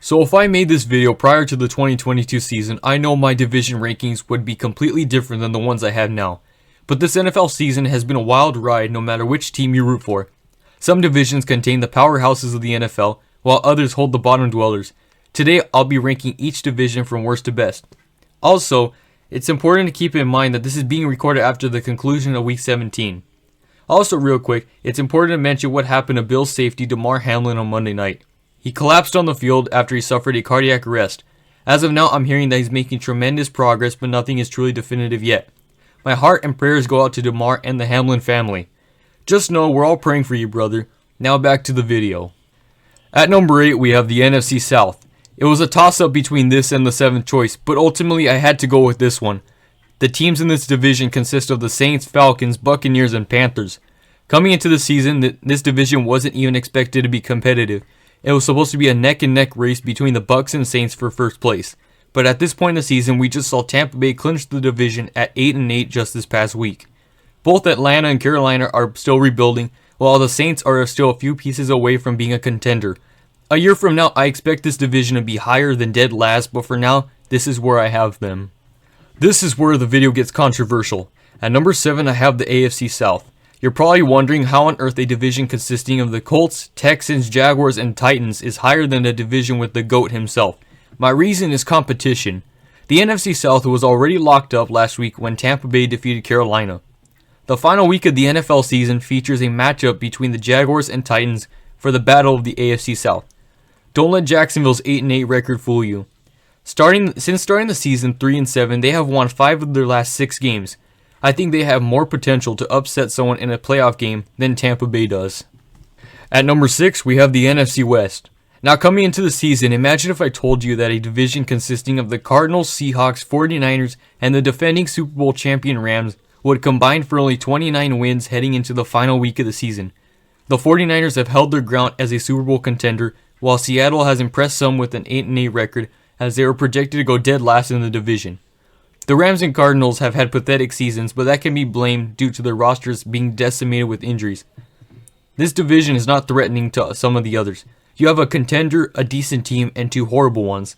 So if I made this video prior to the 2022 season, I know my division rankings would be completely different than the ones I have now. But this NFL season has been a wild ride no matter which team you root for. Some divisions contain the powerhouses of the NFL, while others hold the bottom dwellers. Today I'll be ranking each division from worst to best. Also, it's important to keep in mind that this is being recorded after the conclusion of Week 17. Also real quick, it's important to mention what happened to Bills safety Demar Hamlin on Monday night. He collapsed on the field after he suffered a cardiac arrest. As of now, I'm hearing that he's making tremendous progress, but nothing is truly definitive yet. My heart and prayers go out to Demar and the Hamlin family. Just know we're all praying for you, brother. Now back to the video. At number 8, we have the NFC South. It was a toss-up between this and the 7th choice, but ultimately I had to go with this one. The teams in this division consist of the Saints, Falcons, Buccaneers, and Panthers. Coming into the season, this division wasn't even expected to be competitive. It was supposed to be a neck-and-neck race between the Bucs and Saints for first place. But at this point in the season, we just saw Tampa Bay clinch the division at 8-8 just this past week. Both Atlanta and Carolina are still rebuilding, while the Saints are still a few pieces away from being a contender. A year from now, I expect this division to be higher than dead last, but for now, this is where I have them. This is where the video gets controversial. At number 7, I have the AFC South. You're probably wondering how on earth a division consisting of the Colts, Texans, Jaguars, and Titans is higher than a division with the GOAT himself. My reason is competition. The NFC South was already locked up last week when Tampa Bay defeated Carolina. The final week of the NFL season features a matchup between the Jaguars and Titans for the battle of the AFC South. Don't let Jacksonville's 8-8 record fool you. Since starting the season 3-7, they have won 5 of their last 6 games. I think they have more potential to upset someone in a playoff game than Tampa Bay does. At number 6, we have the NFC West. Now coming into the season, imagine if I told you that a division consisting of the Cardinals, Seahawks, 49ers, and the defending Super Bowl champion Rams would combine for only 29 wins heading into the final week of the season. The 49ers have held their ground as a Super Bowl contender, while Seattle has impressed some with an 8-8 record as they were projected to go dead last in the division. The Rams and Cardinals have had pathetic seasons, but that can be blamed due to their rosters being decimated with injuries. This division is not threatening to some of the others. You have a contender, a decent team, and 2 horrible ones.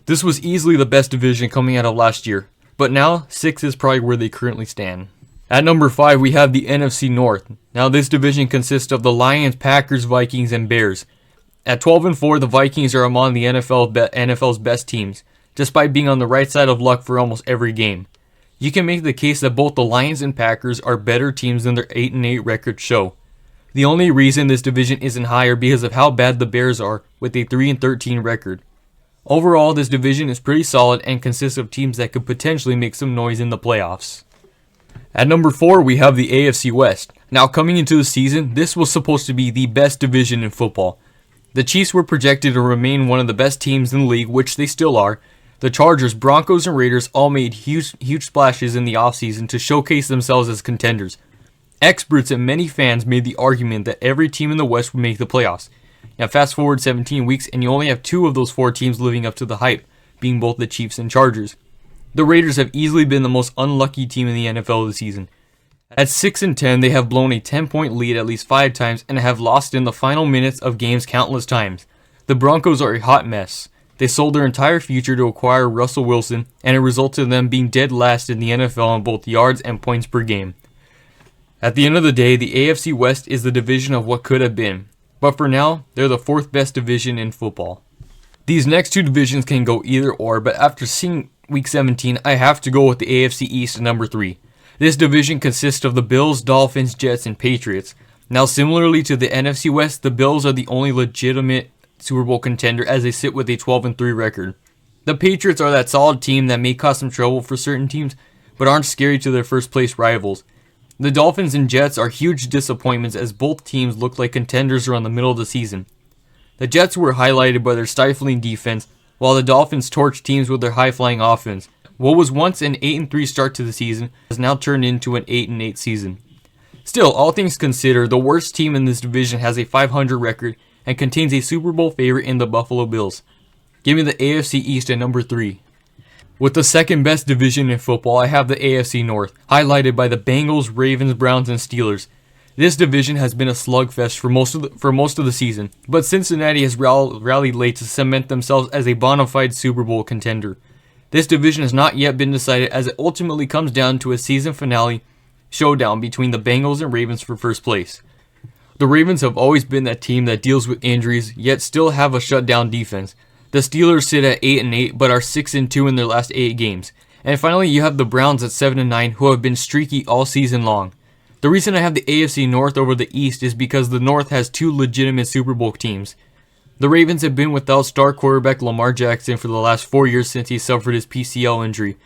This was easily the best division coming out of last year, but now 6 is probably where they currently stand. At number 5, we have the NFC North. Now this division consists of the Lions, Packers, Vikings, and Bears. At 12-4, the Vikings are among the NFL's best teams, despite being on the right side of luck for almost every game. You can make the case that both the Lions and Packers are better teams than their 8-8 records show. The only reason this division isn't higher because of how bad the Bears are with a 3-13 record. Overall, this division is pretty solid and consists of teams that could potentially make some noise in the playoffs. At number 4, we have the AFC West. Now coming into the season, this was supposed to be the best division in football. The Chiefs were projected to remain one of the best teams in the league, which they still are. The Chargers, Broncos, and Raiders all made huge splashes in the offseason to showcase themselves as contenders. Experts and many fans made the argument that every team in the West would make the playoffs. Now fast forward 17 weeks and you only have 2 of those 4 teams living up to the hype, being both the Chiefs and Chargers. The Raiders have easily been the most unlucky team in the NFL this season. At 6-10, they have blown a 10-point lead at least 5 times and have lost in the final minutes of games countless times. The Broncos are a hot mess. They sold their entire future to acquire Russell Wilson, and it resulted in them being dead last in the NFL on both yards and points per game. At the end of the day, the AFC West is the division of what could have been. But for now, they're the 4th best division in football. These next 2 divisions can go either or, but after seeing Week 17, I have to go with the AFC East at number 3. This division consists of the Bills, Dolphins, Jets, and Patriots. Now similarly to the NFC West, the Bills are the only legitimate Super Bowl contender as they sit with a 12-3 record. The Patriots are that solid team that may cause some trouble for certain teams, but aren't scary to their first place rivals. The Dolphins and Jets are huge disappointments as both teams look like contenders around the middle of the season. The Jets were highlighted by their stifling defense, while the Dolphins torched teams with their high-flying offense. What was once an 8-3 start to the season has now turned into an 8-8 season. Still, all things considered, the worst team in this division has a 500 record and contains a Super Bowl favorite in the Buffalo Bills. Give me the AFC East at number 3. With the 2nd best division in football, I have the AFC North, highlighted by the Bengals, Ravens, Browns, and Steelers. This division has been a slugfest for most of the season, but Cincinnati has rallied late to cement themselves as a bona fide Super Bowl contender. This division has not yet been decided, as it ultimately comes down to a season finale showdown between the Bengals and Ravens for first place. The Ravens have always been that team that deals with injuries, yet still have a shutdown defense. The Steelers sit at 8-8, but are 6-2 in their last 8 games. And finally, you have the Browns at 7-9, who have been streaky all season long. The reason I have the AFC North over the East is because the North has 2 legitimate Super Bowl teams. The Ravens have been without star quarterback Lamar Jackson for the last 4 years since he suffered his PCL injury.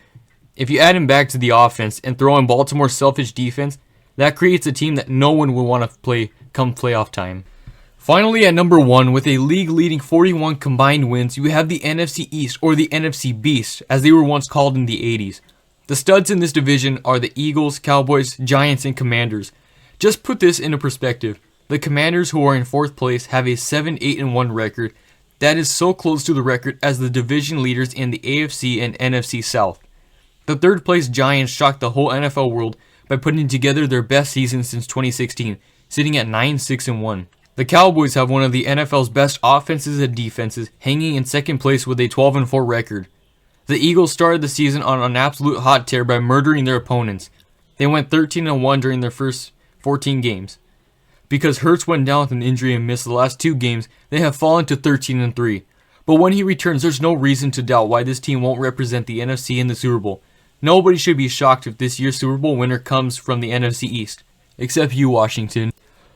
If you add him back to the offense and throw in Baltimore's selfish defense, that creates a team that no one would want to play come playoff time. Finally, at number 1, with a league-leading 41 combined wins, you have the NFC East, or the NFC Beast, as they were once called in the 80s. The studs in this division are the Eagles, Cowboys, Giants, and Commanders. Just put this into perspective. The Commanders, who are in 4th place, have a 7-8-1 record that is so close to the record as the division leaders in the AFC and NFC South. The 3rd place Giants shocked the whole NFL world by putting together their best season since 2016, sitting at 9-6-1. The Cowboys have one of the NFL's best offenses and defenses, hanging in 2nd place with a 12-4 record. The Eagles started the season on an absolute hot tear by murdering their opponents. They went 13-1 during their first 14 games. Because Hurts went down with an injury and missed the last 2 games, they have fallen to 13-3. But when he returns, there's no reason to doubt why this team won't represent the NFC in the Super Bowl. Nobody should be shocked if this year's Super Bowl winner comes from the NFC East, except you, Washington.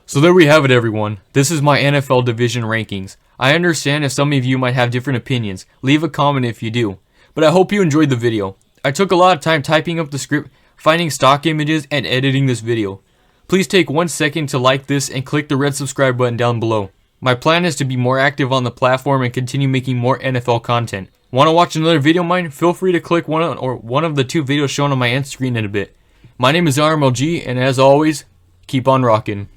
So there we have it, everyone. This is my NFL division rankings. I understand if some of you might have different opinions. Leave a comment if you do. But I hope you enjoyed the video. I took a lot of time typing up the script, finding stock images, and editing this video. Please take 1 second to like this and click the red subscribe button down below. My plan is to be more active on the platform and continue making more NFL content. Want to watch another video of mine? Feel free to click one of the 2 videos shown on my end screen in a bit. My name is RMLG, and as always, keep on rocking.